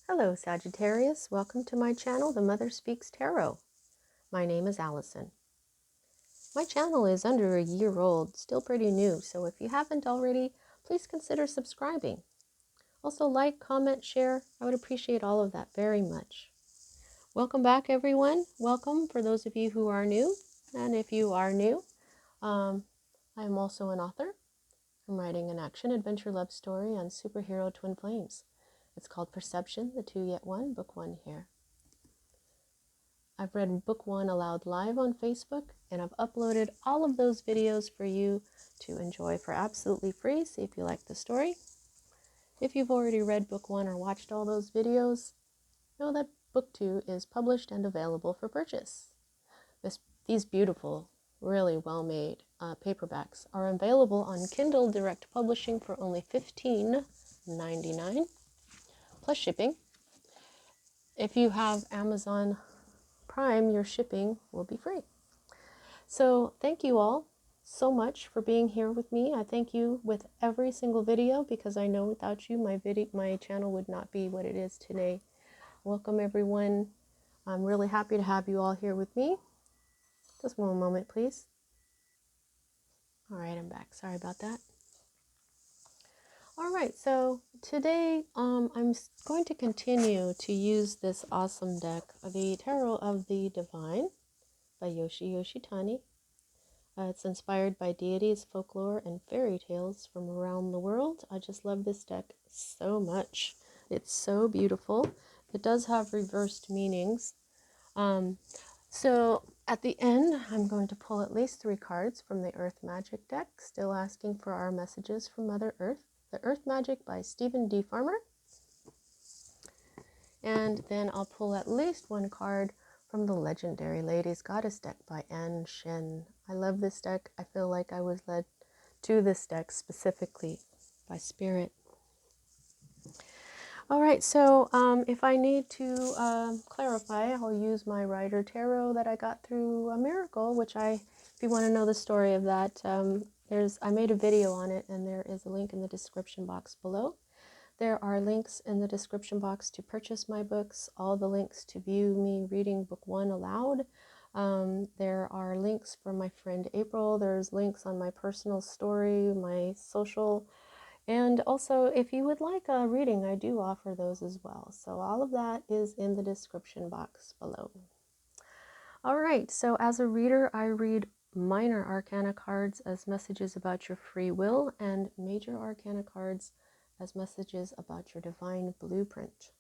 Hello Sagittarius, welcome to my channel, The Mother Speaks Tarot. My name is Allison. My channel is under a year old, still pretty new, so if you haven't already, please consider subscribing. Also like, comment, share, I would appreciate all of that very much. Welcome back everyone, welcome for those of you who are new, and if you are new, I am also an author. I'm writing an action adventure love story on superhero twin flames. It's called Perception, the Two Yet One, book 1 here. I've read book 1 aloud live on Facebook, and I've uploaded all of those videos for you to enjoy for absolutely free. See if you like the story. If you've already read book 1 or watched all those videos, know that book 2 is published and available for purchase. These beautiful, really well-made paperbacks are available on Kindle Direct Publishing for only $15.99 plus shipping. If you have Amazon Prime, your shipping will be free. So thank you all so much for being here with me. I thank you with every single video because I know without you my channel would not be what it is today. Welcome everyone. I'm really happy to have you all here with me. Just one moment please. All right, I'm back. Sorry about that. All right, so today I'm going to continue to use this awesome deck, the Tarot of the Divine by Yoshitani. It's inspired by deities, folklore, and fairy tales from around the world. I just love this deck so much. It's so beautiful. It does have reversed meanings. So at the end, I'm going to pull at least 3 cards from the Earth Magic deck, still asking for our messages from Mother Earth. The Earth Magic by Stephen D. Farmer. And then I'll pull at least 1 card from the legendary Ladies Goddess deck by Anne Shen. I love this deck. I feel like I was led to this deck specifically by Spirit. All right, so if I need to clarify, I'll use my Rider Tarot that I got through a miracle, which if you want to know the story of that, I made a video on it, and there is a link in the description box below. There are links in the description box to purchase my books, all the links to view me reading book 1 aloud. There are links for my friend April. There's links on my personal story, my social, and also if you would like a reading, I do offer those as well. So all of that is in the description box below. All right, so as a reader, I read minor arcana cards as messages about your free will and major arcana cards as messages about your divine blueprint.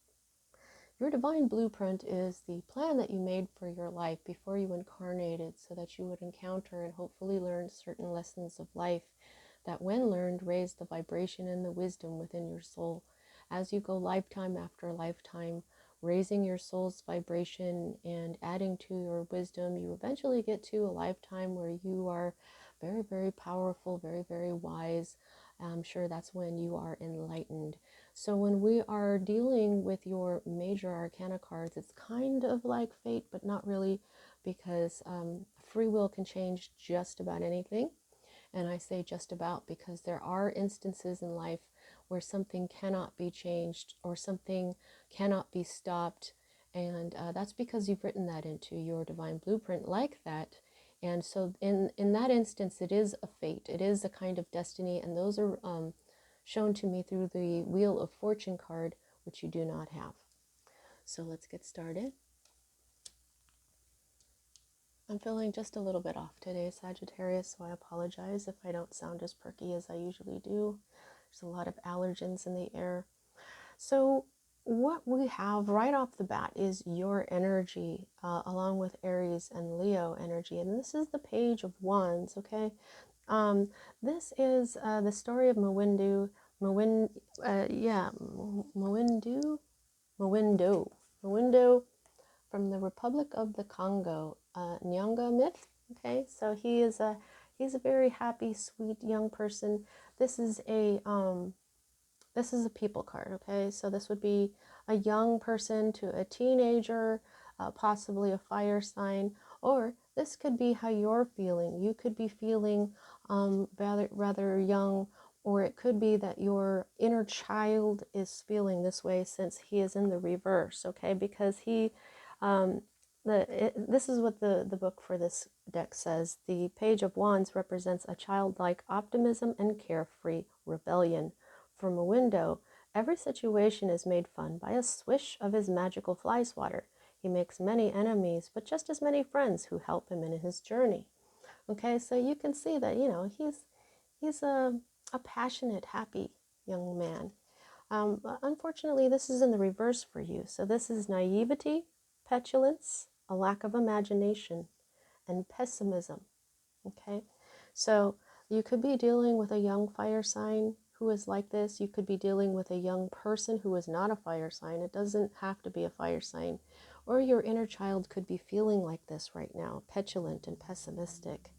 Your divine blueprint is the plan that you made for your life before you incarnated so that you would encounter and hopefully learn certain lessons of life that when learned raise the vibration and the wisdom within your soul. As you go lifetime after lifetime, raising your soul's vibration and adding to your wisdom, you eventually get to a lifetime where you are very, very powerful, very, very wise. I'm sure that's when you are enlightened. So when we are dealing with your major arcana cards, it's kind of like fate, but not really, because free will can change just about anything. And I say just about because there are instances in life where something cannot be changed or something cannot be stopped. And that's because you've written that into your divine blueprint like that. And so in that instance, it is a fate. It is a kind of destiny. And those are shown to me through the Wheel of Fortune card, which you do not have. So let's get started. I'm feeling just a little bit off today, Sagittarius, so I apologize if I don't sound as perky as I usually do. There's a lot of allergens in the air. So what we have right off the bat is your energy, along with Aries and Leo energy. And this is the Page of Wands, okay? This is the story of Mawindu from the Republic of the Congo, Nyanga myth. Okay, so he's a very happy, sweet young person. This is a people card. Okay, so this would be a young person to a teenager, possibly a fire sign, or this could be how you're feeling. You could be feeling rather young or it could be that your inner child is feeling this way since he is in the reverse, okay? Because this is what the book for this deck says. The Page of Wands represents a childlike optimism and carefree rebellion. From a window, every situation is made fun by a swish of his magical fly swatter. He makes many enemies, but just as many friends who help him in his journey. Okay, so you can see that, he's a passionate, happy young man. But unfortunately, this is in the reverse for you. So this is naivety, petulance, a lack of imagination, and pessimism. Okay, so you could be dealing with a young fire sign who is like this. You could be dealing with a young person who is not a fire sign. It doesn't have to be a fire sign. Or your inner child could be feeling like this right now, petulant and pessimistic.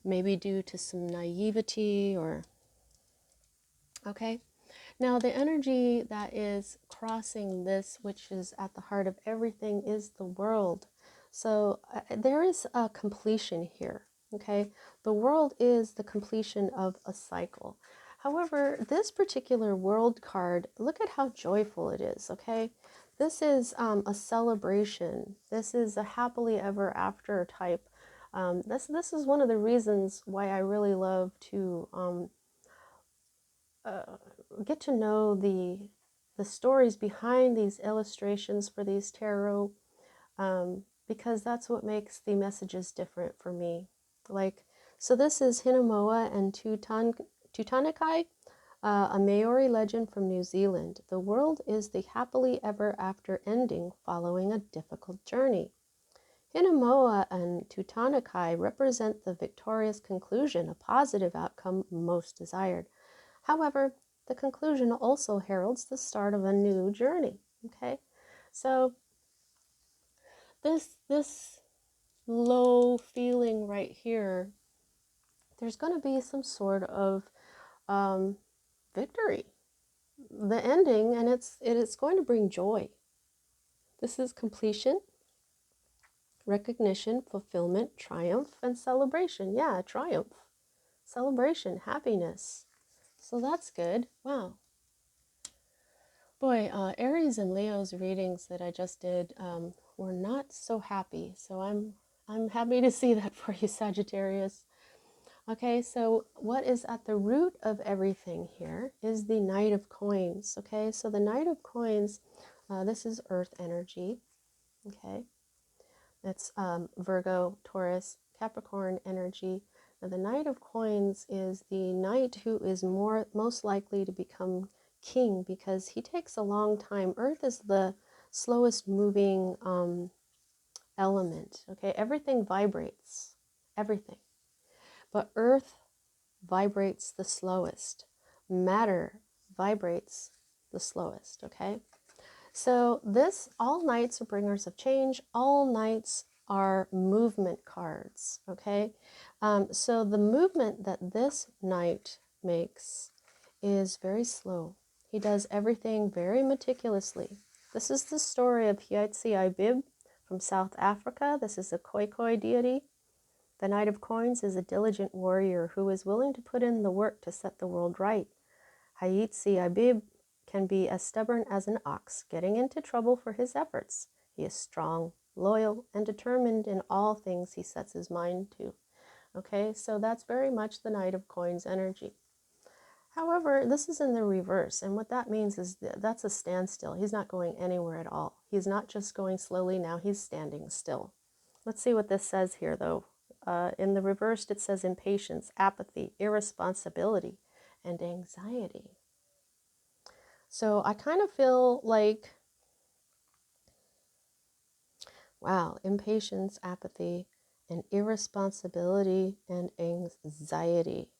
Maybe due to some naivety or, okay. Now, the energy that is crossing this, which is at the heart of everything, is the world. So there is a completion here, okay? The world is the completion of a cycle. However, this particular world card, look at how joyful it is, okay? This is a celebration. This is a happily ever after type. This is one of the reasons why I really love to get to know the stories behind these illustrations for these tarot, because that's what makes the messages different for me. Like, so this is Hinamoa and Tutanakai, a Maori legend from New Zealand. The world is the happily ever after ending following a difficult journey. Hinamoa and Tutanakai represent the victorious conclusion, a positive outcome most desired. However, the conclusion also heralds the start of a new journey. Okay, so this low feeling right here, there's going to be some sort of victory, the ending, and it's going to bring joy. This is completion, recognition, fulfillment, triumph, and celebration. Yeah, triumph, celebration, happiness. So that's good. Wow. Boy, Aries and Leo's readings that I just did were not so happy. So I'm happy to see that for you, Sagittarius. Okay, so what is at the root of everything here is the Knight of Coins. Okay, so the Knight of Coins, this is Earth energy. Okay, it's Virgo, Taurus, Capricorn energy. Now, the Knight of Coins is the knight who is most likely to become king because he takes a long time. Earth is the slowest moving element. Okay, everything vibrates, everything, but Earth vibrates the slowest. Matter vibrates the slowest. Okay, so all knights are bringers of change. All knights are movement cards. Okay, so the movement that this knight makes is very slow. He does everything very meticulously. This is the story of Hietzi-Ibib from South Africa. This is a Khoikhoi deity. The Knight of Coins is a diligent warrior who is willing to put in the work to set the world right. Hietzi-Ibib can be as stubborn as an ox, getting into trouble for his efforts. He is strong, loyal, and determined in all things he sets his mind to. Okay, so that's very much the Knight of Coins energy. However, this is in the reverse, and what that means is that's a standstill. He's not going anywhere at all. He's not just going slowly now, he's standing still. Let's see what this says here, though. In the reversed, it says impatience, apathy, irresponsibility, and anxiety. So I kind of feel like, wow, impatience, apathy, and irresponsibility and anxiety.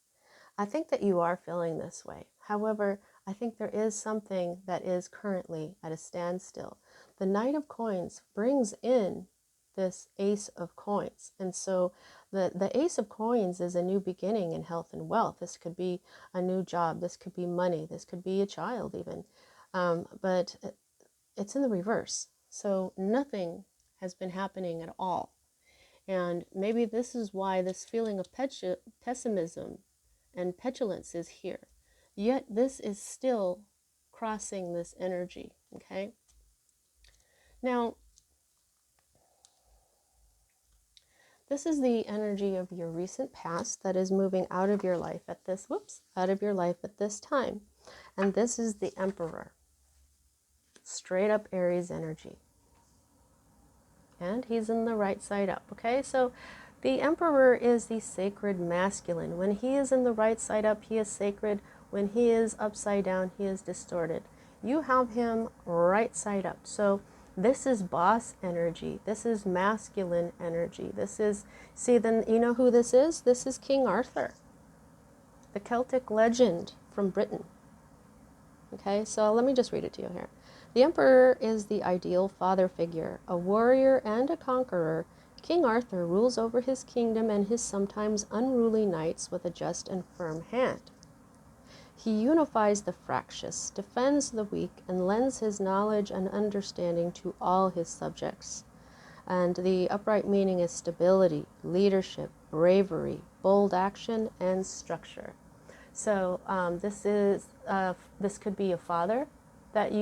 I think that you are feeling this way. However, I think there is something that is currently at a standstill. The Knight of Coins brings in this Ace of Coins. And so the Ace of Coins is a new beginning in health and wealth. This could be a new job. This could be money. This could be a child even. But it's in the reverse. So nothing has been happening at all. And maybe this is why this feeling of pessimism and petulance is here. Yet this is still crossing this energy, okay? Now, this is the energy of your recent past that is moving out of your life at this, out of your life at this time. And this is the Emperor. Straight up Aries energy. And he's in the right side up, okay? So the Emperor is the sacred masculine. When he is in the right side up, he is sacred. When he is upside down, he is distorted. You have him right side up. So this is boss energy. This is masculine energy. This is, see, then you know who this is? This is King Arthur, the Celtic legend from Britain. Okay, so let me just read it to you here. The Emperor is the ideal father figure, a warrior and a conqueror. King Arthur rules over his kingdom and his sometimes unruly knights with a just and firm hand. He unifies the fractious, defends the weak, and lends his knowledge and understanding to all his subjects. And the upright meaning is stability, leadership, bravery, bold action, and structure. So this could be a father that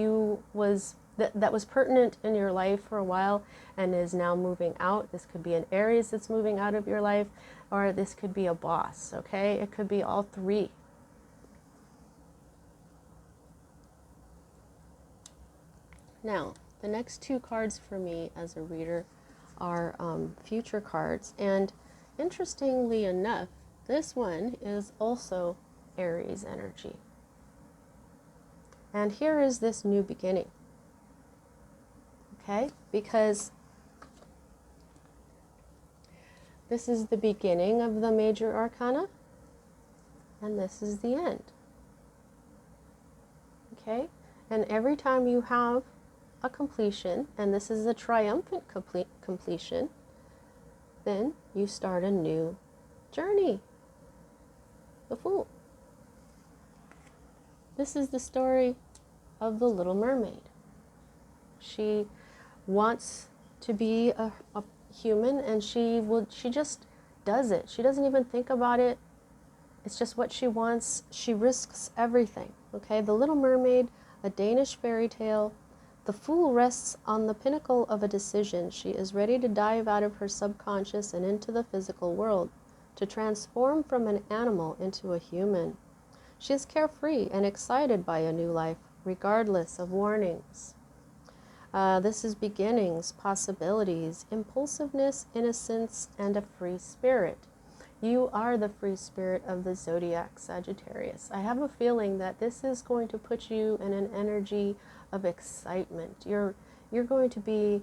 that was pertinent in your life for a while and is now moving out. This could be an Aries that's moving out of your life, or this could be a boss, okay? It could be all three. Now, the next two cards for me as a reader are future cards. And interestingly enough, this one is also Aries energy. And here is this new beginning. Okay? Because this is the beginning of the major arcana, and this is the end. Okay? And every time you have a completion, and this is a triumphant completion, then you start a new journey. The Fool. This is the story of the Little Mermaid. She wants to be a human, and she just does it. She doesn't even think about it. It's just what she wants. She risks everything. Okay, the Little Mermaid, a Danish fairy tale. The Fool rests on the pinnacle of a decision. She is ready to dive out of her subconscious and into the physical world, to transform from an animal into a human. She is carefree and excited by a new life, regardless of warnings. This is beginnings, possibilities, impulsiveness, innocence, and a free spirit. You are the free spirit of the zodiac, Sagittarius. I have a feeling that this is going to put you in an energy of excitement. You're going to be,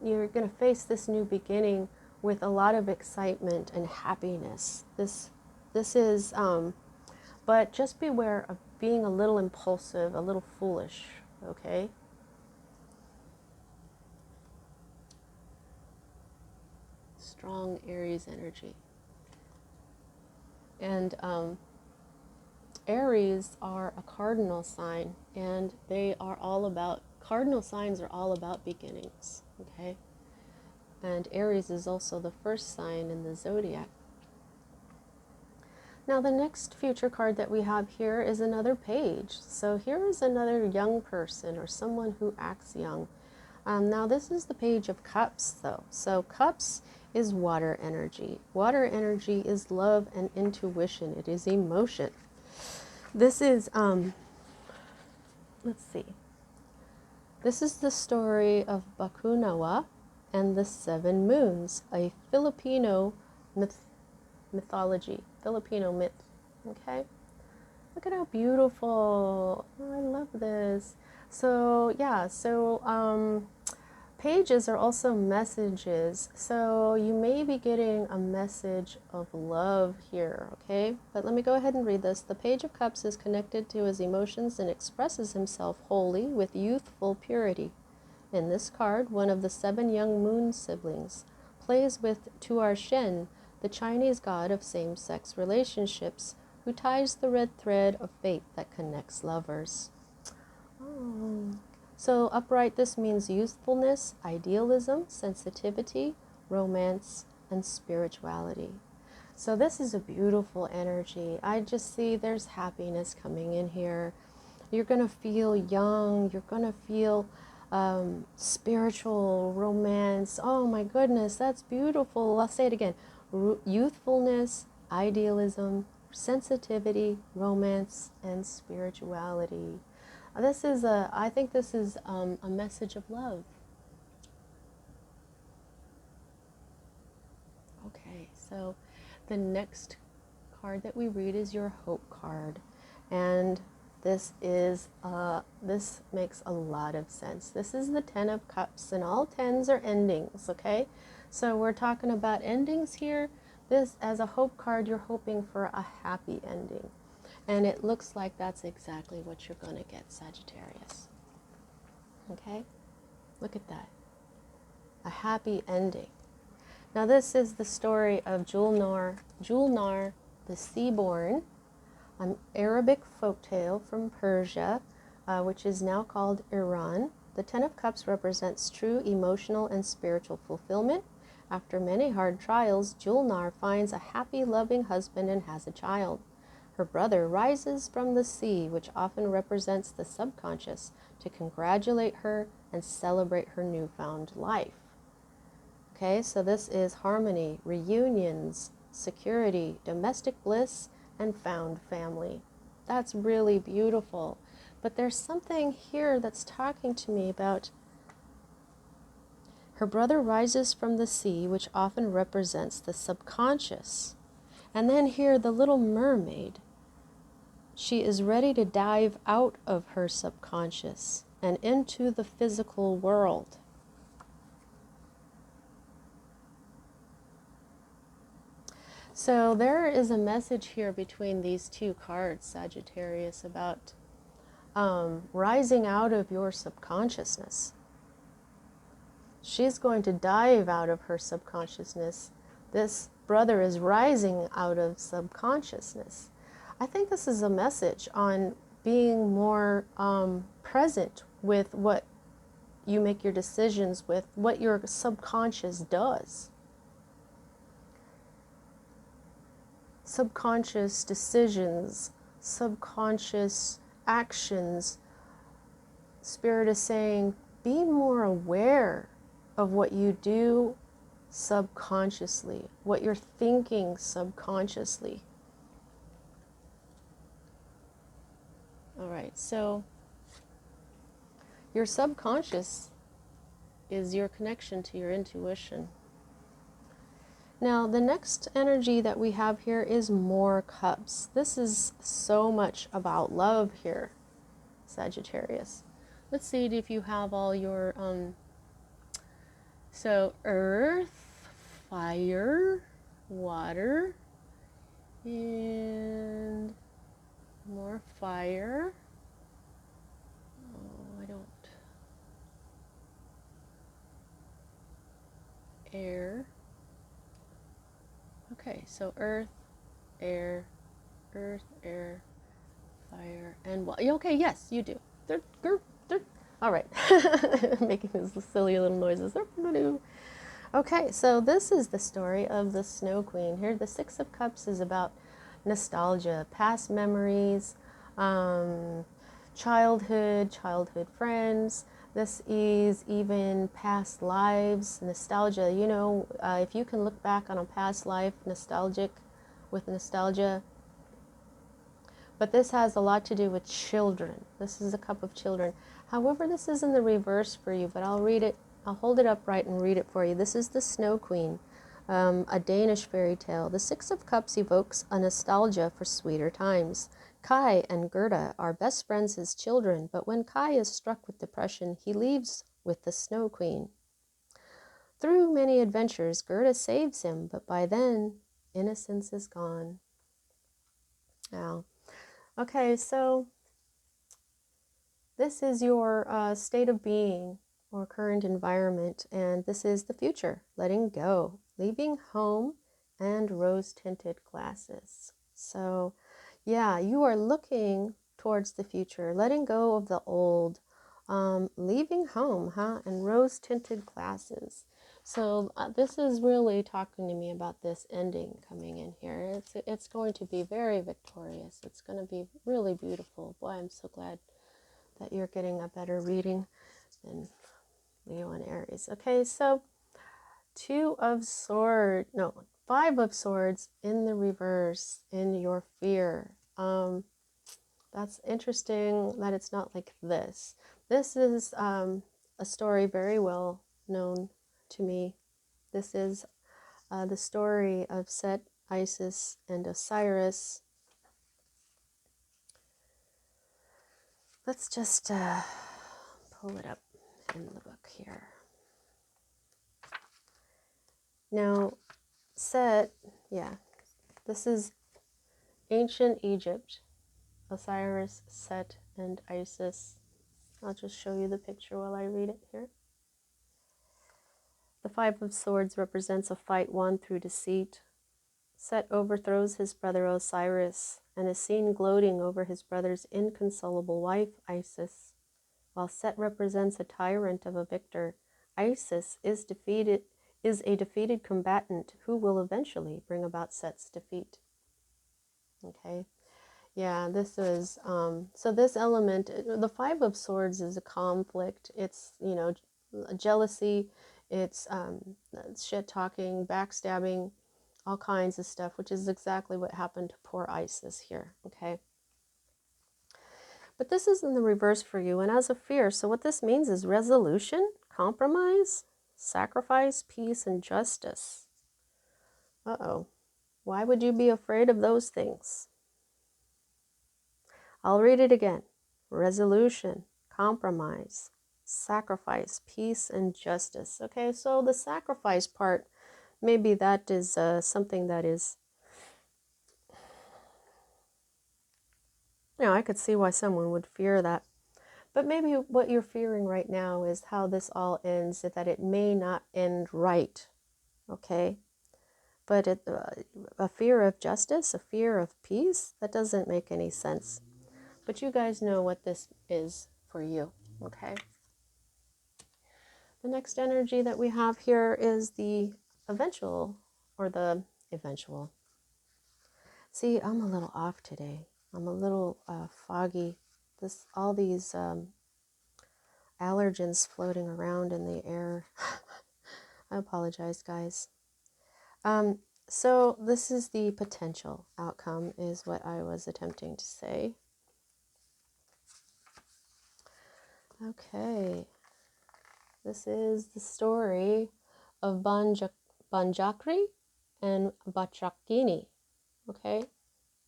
you're going to face this new beginning with a lot of excitement and happiness. This is, but just beware of being a little impulsive, a little foolish, okay? Strong Aries energy. And Aries are a cardinal sign, and they are all about, cardinal signs are all about beginnings, okay? And Aries is also the first sign in the zodiac. Now the next future card that we have here is another page. So here is another young person, or someone who acts young. Now this is the Page of Cups though. So Cups is water energy. Water energy is love and intuition. It is emotion. This is, let's see. This is the story of Bakunawa and the Seven Moons, a Filipino mythology, Filipino myth. Okay? Look at how beautiful. Oh, I love this. So, yeah, so pages are also messages. So you may be getting a message of love here, okay? But let me go ahead and read this. The Page of Cups is connected to his emotions and expresses himself wholly with youthful purity. In this card, one of the 7 young moon siblings plays with Tuar Shen, the Chinese god of same-sex relationships, who ties the red thread of fate that connects lovers. Oh. So upright, this means youthfulness, idealism, sensitivity, romance, and spirituality. So this is a beautiful energy. I just see there's happiness coming in here. You're going to feel young. You're going to feel spiritual romance. Oh my goodness, that's beautiful. I'll say it again. Youthfulness, idealism, sensitivity, romance, and spirituality. I think this is a message of love. Okay, so the next card that we read is your hope card, and this makes a lot of sense. This is the 10 of Cups, and all 10s are endings, okay? So we're talking about endings here. This, as a hope card, you're hoping for a happy ending, and it looks like that's exactly what you're going to get, Sagittarius. Okay? Look at that. A happy ending. Now this is the story of Julnar the Seaborn, an Arabic folktale from Persia, which is now called Iran. The 10 of Cups represents true emotional and spiritual fulfillment. After many hard trials, Julnar finds a happy, loving husband and has a child. Her brother rises from the sea, which often represents the subconscious, to congratulate her and celebrate her newfound life. Okay, so this is harmony, reunions, security, domestic bliss, and found family. That's really beautiful. But there's something here that's talking to me about her brother rises from the sea, which often represents the subconscious. And then here, the little mermaid. She is ready to dive out of her subconscious and into the physical world. So there is a message here between these two cards, Sagittarius, about rising out of your subconsciousness. She's going to dive out of her subconsciousness. This brother is rising out of subconsciousness. I think this is a message on being more present with what you make your decisions with, what your subconscious does. Subconscious decisions, subconscious actions. Spirit is saying, be more aware of what you do subconsciously, what you're thinking subconsciously. All right, so your subconscious is your connection to your intuition. Now, the next energy that we have here is more cups. This is so much about love here, Sagittarius. Let's see if you have all your, so earth, fire, water, and more fire. Oh, I don't. Air. Okay, so earth, air, fire, and water. Okay, yes, you do. All right, making these silly little noises. Okay, so this is the story of the Snow Queen. Here, the 6 of Cups is about nostalgia, past memories, childhood friends. This is even past lives, nostalgia. You know, if you can look back on a past life, with nostalgia. But this has a lot to do with children. This is a cup of children. However, this is in the reverse for you, but I'll read it. I'll hold it upright and read it for you. This is the Snow Queen, a Danish fairy tale. The 6 of Cups evokes a nostalgia for sweeter times. Kai and Gerda are best friends as children, but when Kai is struck with depression, he leaves with the Snow Queen. Through many adventures, Gerda saves him, but by then, innocence is gone. Now, okay, so this is your state of being or current environment, and this is the future, letting go, leaving home, and rose-tinted glasses. So, yeah, you are looking towards the future, letting go of the old, leaving home, and rose-tinted glasses. So this is really talking to me about this ending coming in here. It's going to be very victorious. It's going to be really beautiful. Boy, I'm so glad that you're getting a better reading than Leo and Aries. Okay, so Five of Swords in the reverse in your fear. That's interesting that it's not like this. This is a story very well known to me. This is the story of Set, Isis, and Osiris. Let's just pull it up in the book here. Now, Set, this is ancient Egypt. Osiris, Set, and Isis. I'll just show you the picture while I read it here. The Five of Swords represents a fight won through deceit. Set overthrows his brother Osiris and is seen gloating over his brother's inconsolable wife, Isis. While Set represents a tyrant of a victor, Isis is a defeated combatant who will eventually bring about Set's defeat. Okay. Yeah, this is, so this element, the Five of Swords is a conflict. It's, jealousy, it's shit-talking, backstabbing, all kinds of stuff, which is exactly what happened to poor Isis here, okay? But this is in the reverse for you, and as a fear, so what this means is resolution, compromise, sacrifice, peace, and justice. Uh-oh. Why would you be afraid of those things? I'll read it again. Resolution, compromise, sacrifice, peace, and justice. Okay, so the sacrifice part, maybe that is something that is, I could see why someone would fear that. But maybe what you're fearing right now is how this all ends, that it may not end right, okay? But a fear of justice, a fear of peace, that doesn't make any sense. But you guys know what this is for you, okay? The next energy that we have here is the eventual. See, I'm a little off today. I'm a little foggy. All these allergens floating around in the air. I apologize, guys. So this is the potential outcome, is what I was attempting to say. Okay. This is the story of Banjakri and Bachakini. Okay,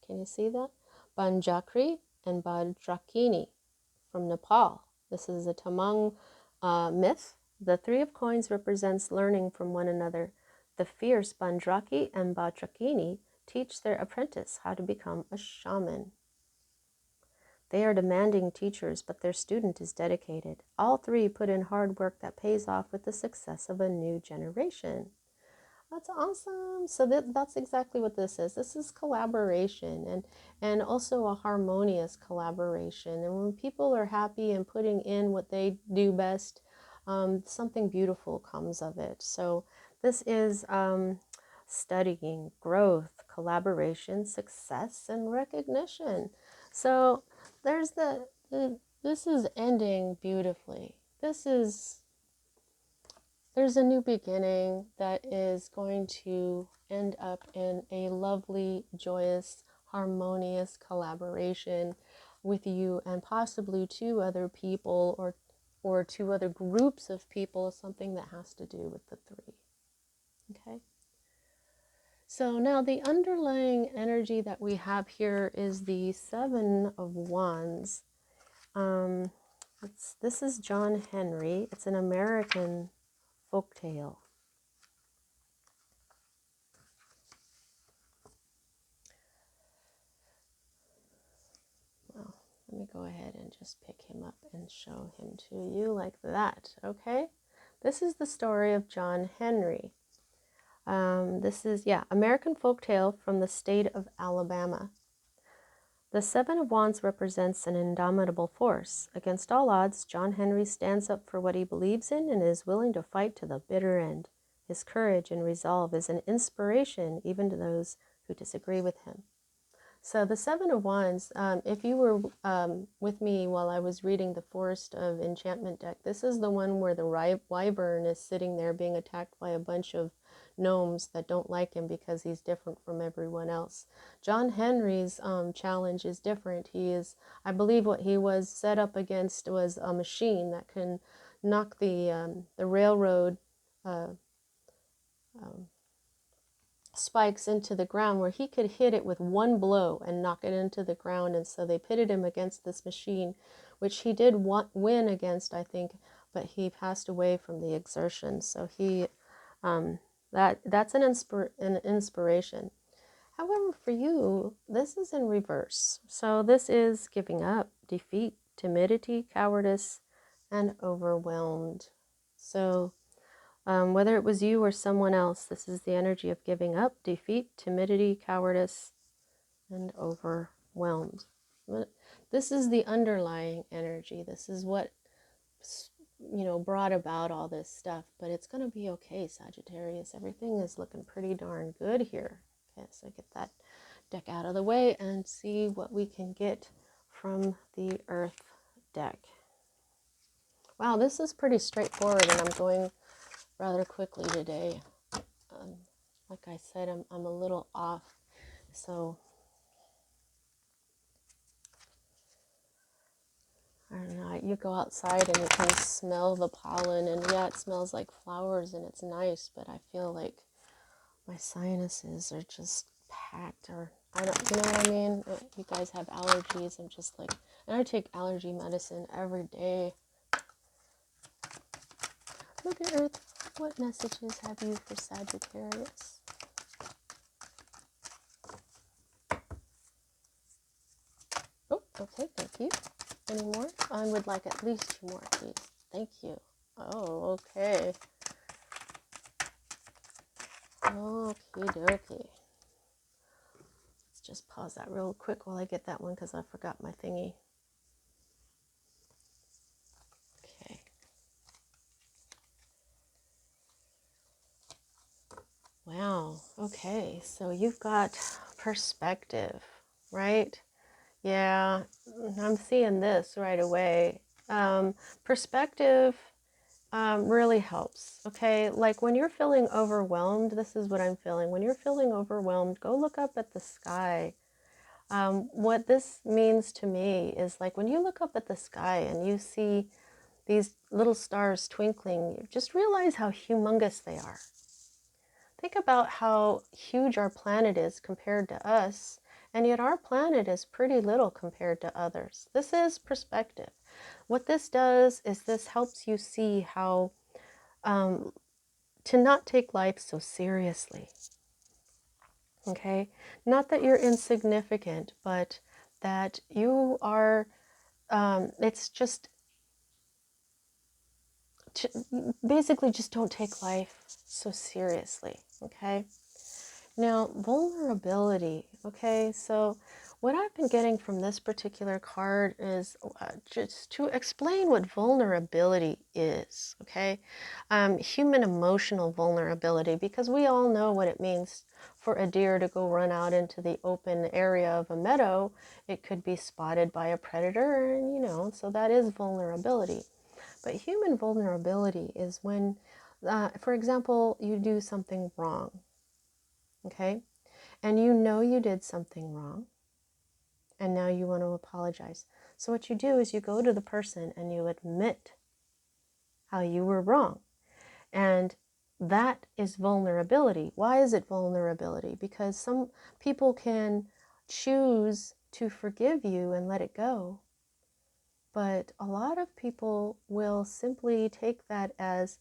can you see that? Banjakri and Bajrakini from Nepal. This is a Tamang myth. The Three of Coins represents learning from one another. The fierce Bandraki and Bajrakini teach their apprentice how to become a shaman. They are demanding teachers, but their student is dedicated. All three put in hard work that pays off with the success of a new generation. That's awesome. So that's exactly what this is. This is collaboration and also a harmonious collaboration. And when people are happy and putting in what they do best, something beautiful comes of it. So this is studying, growth, collaboration, success, and recognition. So there's this is ending beautifully. There's a new beginning that is going to end up in a lovely, joyous, harmonious collaboration with you and possibly two other people or two other groups of people, something that has to do with the three. Okay? So now the underlying energy that we have here is the Seven of Wands. This is John Henry. It's an American folktale. Well, let me go ahead and just pick him up and show him to you like that, okay? This is the story of John Henry. This is, American folktale from the state of Alabama. The Seven of Wands represents an indomitable force. Against all odds, John Henry stands up for what he believes in and is willing to fight to the bitter end. His courage and resolve is an inspiration even to those who disagree with him. So the Seven of Wands, if you were with me while I was reading the Forest of Enchantment deck, this is the one where the wyvern is sitting there being attacked by a bunch of gnomes that don't like him because he's different from everyone else. John Henry's challenge is different. He is, I believe what he was set up against was a machine that can knock the railroad spikes into the ground, where he could hit it with one blow and knock it into the ground. And so they pitted him against this machine, which he did win against, I think, but he passed away from the exertion. So he that's an inspiration. However, for you, this is in reverse. So this is giving up, defeat, timidity, cowardice, and overwhelmed. So whether it was you or someone else, this is the energy of giving up, defeat, timidity, cowardice, and overwhelmed. This is the underlying energy. This is what, brought about all this stuff. But it's going to be okay, Sagittarius. Everything is looking pretty darn good here. Okay, so get that deck out of the way and see what we can get from the Earth deck. Wow, this is pretty straightforward, and I'm going rather quickly today. Like I said, I'm a little off, so I don't know. You go outside and you can smell the pollen, and yeah, it smells like flowers and it's nice, but I feel like my sinuses are just packed, or I don't, you know what I mean? You guys have allergies. I'm just like, and I take allergy medicine every day. Look at Earth. What messages have you for Sagittarius? Oh, okay, thank you. Any more? I would like at least 2 more, please. Thank you. Oh, okay. Okie dokie. Let's just pause that real quick while I get that one, because I forgot my thingy. Okay. Wow. Okay. So you've got perspective, right? Yeah. I'm seeing this right away. Perspective really helps. Okay. Like when you're feeling overwhelmed, this is what I'm feeling. When you're feeling overwhelmed, go look up at the sky. What this means to me is like when you look up at the sky and you see these little stars twinkling, just realize how humongous they are. Think about how huge our planet is compared to us, and yet our planet is pretty little compared to others. This is perspective. What this does is this helps you see how to not take life so seriously. Okay? Not that you're insignificant, but that you are, it's just, basically just don't take life so seriously. Okay? Now, vulnerability. Okay, so what I've been getting from this particular card is just to explain what vulnerability is. Okay, human emotional vulnerability, because we all know what it means for a deer to go run out into the open area of a meadow. It could be spotted by a predator, and so that is vulnerability. But human vulnerability is when, for example, you do something wrong. Okay, and you did something wrong, and now you want to apologize. So what you do is you go to the person and you admit how you were wrong, and that is vulnerability. Why is it vulnerability? Because some people can choose to forgive you and let it go, but a lot of people will simply take that as,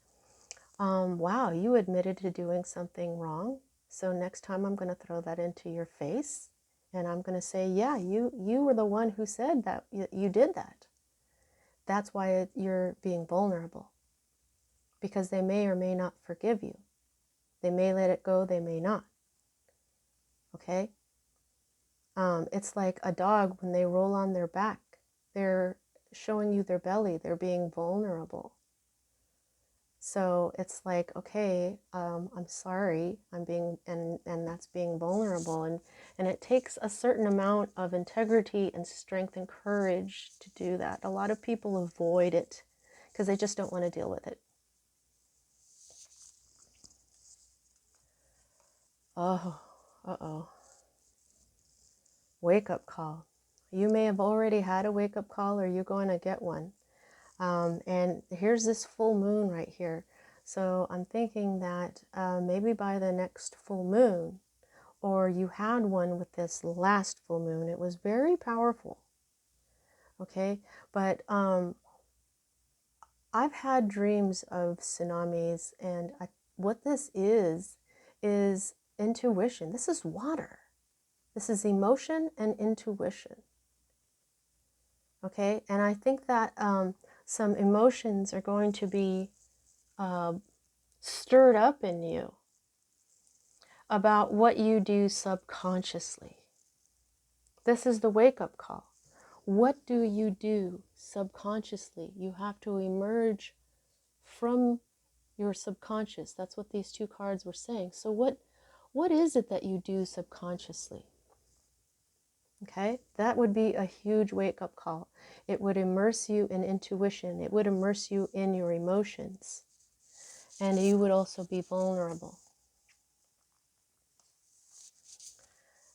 wow, you admitted to doing something wrong. So next time I'm going to throw that into your face, and I'm going to say, yeah, you were the one who said that you did that. That's why you're being vulnerable, because they may or may not forgive you. They may let it go, they may not. Okay? It's like a dog when they roll on their back. They're showing you their belly. They're being vulnerable. So it's like, okay, I'm sorry, I'm being, and that's being vulnerable. And it takes a certain amount of integrity and strength and courage to do that. A lot of people avoid it because they just don't want to deal with it. Oh, uh-oh. Wake-up call. You may have already had a wake-up call, or you're going to get one. And here's this full moon right here. So I'm thinking that maybe by the next full moon, or you had one with this last full moon, it was very powerful. Okay, but I've had dreams of tsunamis, and what this is intuition. This is water. This is emotion and intuition. Okay, and I think that some emotions are going to be stirred up in you about what you do subconsciously. This is the wake-up call. What do you do subconsciously? You have to emerge from your subconscious. That's what these two cards were saying. So what is it that you do subconsciously? Okay, that would be a huge wake-up call. It would immerse you in intuition. It would immerse you in your emotions. And you would also be vulnerable.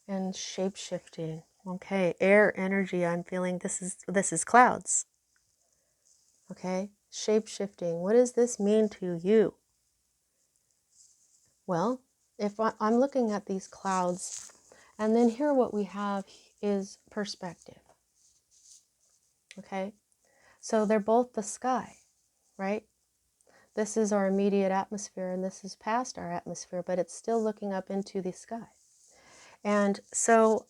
And shape-shifting. Okay, air energy. I'm feeling this is clouds. Okay, shape-shifting. What does this mean to you? Well, if I'm looking at these clouds, and then here what we have is perspective. Okay, so they're both the sky, right? This is our immediate atmosphere, and this is past our atmosphere, but it's still looking up into the sky. And so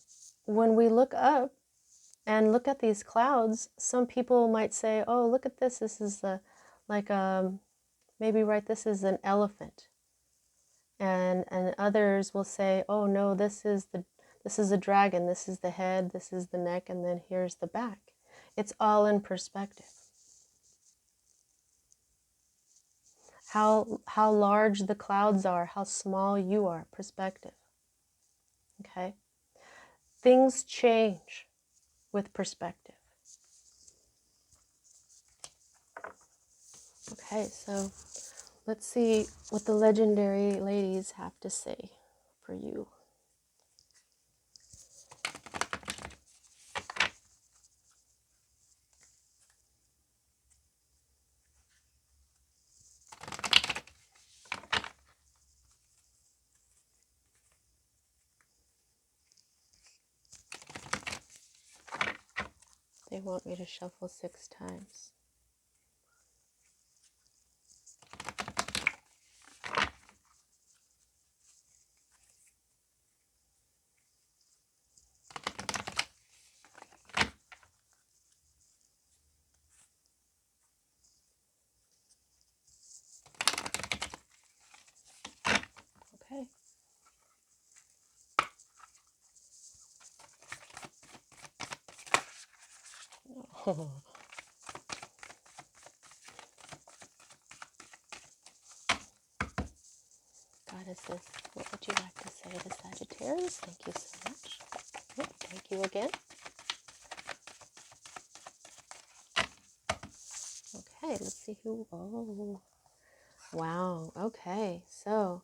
when we look up and look at these clouds, some people might say, oh, look at this. This is maybe right, this is an elephant. And others will say, oh no, this is a dragon. This is the head, this is the neck, and then here's the back. It's all in perspective. How large the clouds are, how small you are, perspective. Okay? Things change with perspective. Okay, so let's see what the legendary ladies have to say for you. They want me to shuffle 6 times. Okay. Oh. Goddesses, what would you like to say to Sagittarius? Thank you so much. Oh, thank you again. Okay, let's see who. Oh, wow. Okay, so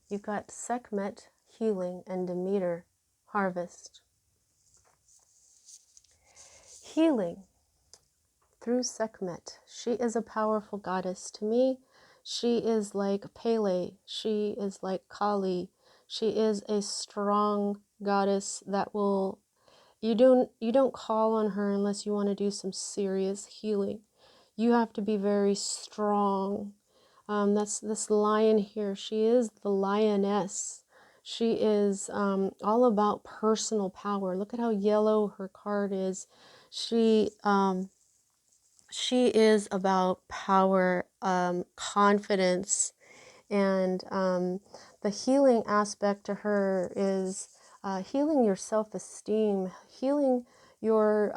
you've got Sekhmet, healing, and Demeter, harvest. Healing through Sekhmet. She is a powerful goddess. To me, she is like Pele. She is like Kali. She is a strong goddess that will. You don't call on her unless you want to do some serious healing. You have to be very strong. That's this lion here. She is the lioness. She is all about personal power. Look at how yellow her card is. She is about power, confidence, and the healing aspect to her is healing your self-esteem, healing your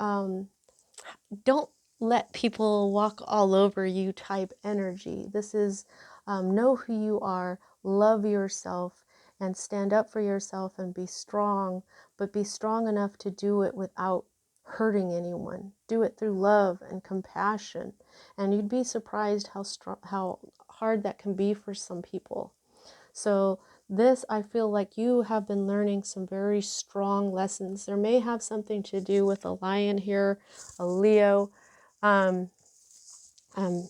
don't let people walk all over you type energy. This is know who you are, love yourself, and stand up for yourself and be strong, but be strong enough to do it without hurting anyone. Do it through love and compassion. And you'd be surprised how hard that can be for some people. So this, I feel like you have been learning some very strong lessons. There may have something to do with a lion here, a Leo, um, um,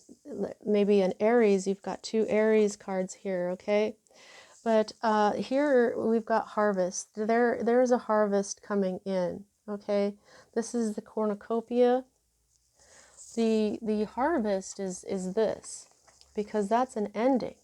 maybe an Aries. You've got 2 Aries cards here, okay? But here we've got harvest. There's a harvest coming in, okay? This is the cornucopia. The harvest is this, because that's an ending.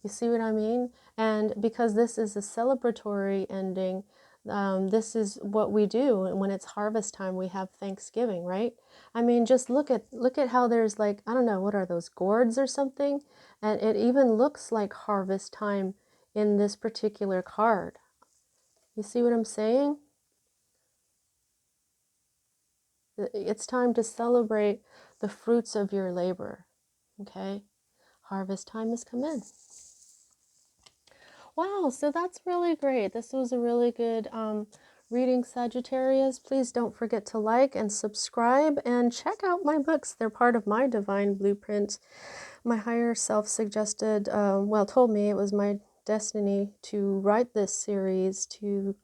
You see what I mean? And because this is a celebratory ending, this is what we do. And when it's harvest time, we have Thanksgiving, right? I mean, just look at how there's like, I don't know, what are those, gourds or something? And it even looks like harvest time in this particular card. You see what I'm saying? It's time to celebrate the fruits of your labor, okay? Harvest time has come in. Wow, so that's really great. This was a really good reading, Sagittarius. Please don't forget to like and subscribe and check out my books. They're part of my divine blueprint. My higher self suggested, told me it was my destiny to write this series, to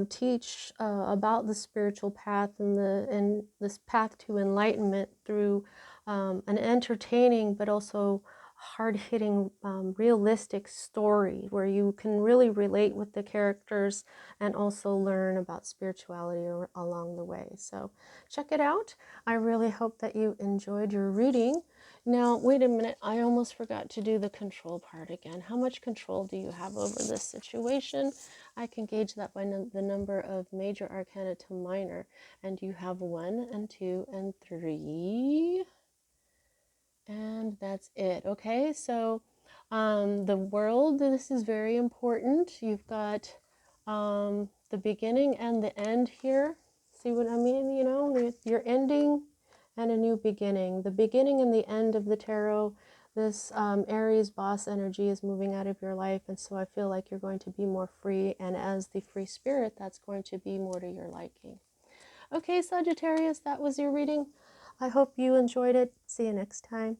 teach about the spiritual path and this path to enlightenment through an entertaining but also hard-hitting, realistic story where you can really relate with the characters and also learn about spirituality along the way. So check it out. I really hope that you enjoyed your reading. Now, wait a minute. I almost forgot to do the control part again. How much control do you have over this situation? I can gauge that by the number of major arcana to minor. And you have 1 and 2 and 3. And that's it. Okay, so the world, this is very important. You've got the beginning and the end here. See what I mean? You know, your ending and a new beginning. The beginning and the end of the tarot, this Aries boss energy is moving out of your life. And so I feel like you're going to be more free. And as the free spirit, that's going to be more to your liking. Okay, Sagittarius, that was your reading. I hope you enjoyed it. See you next time.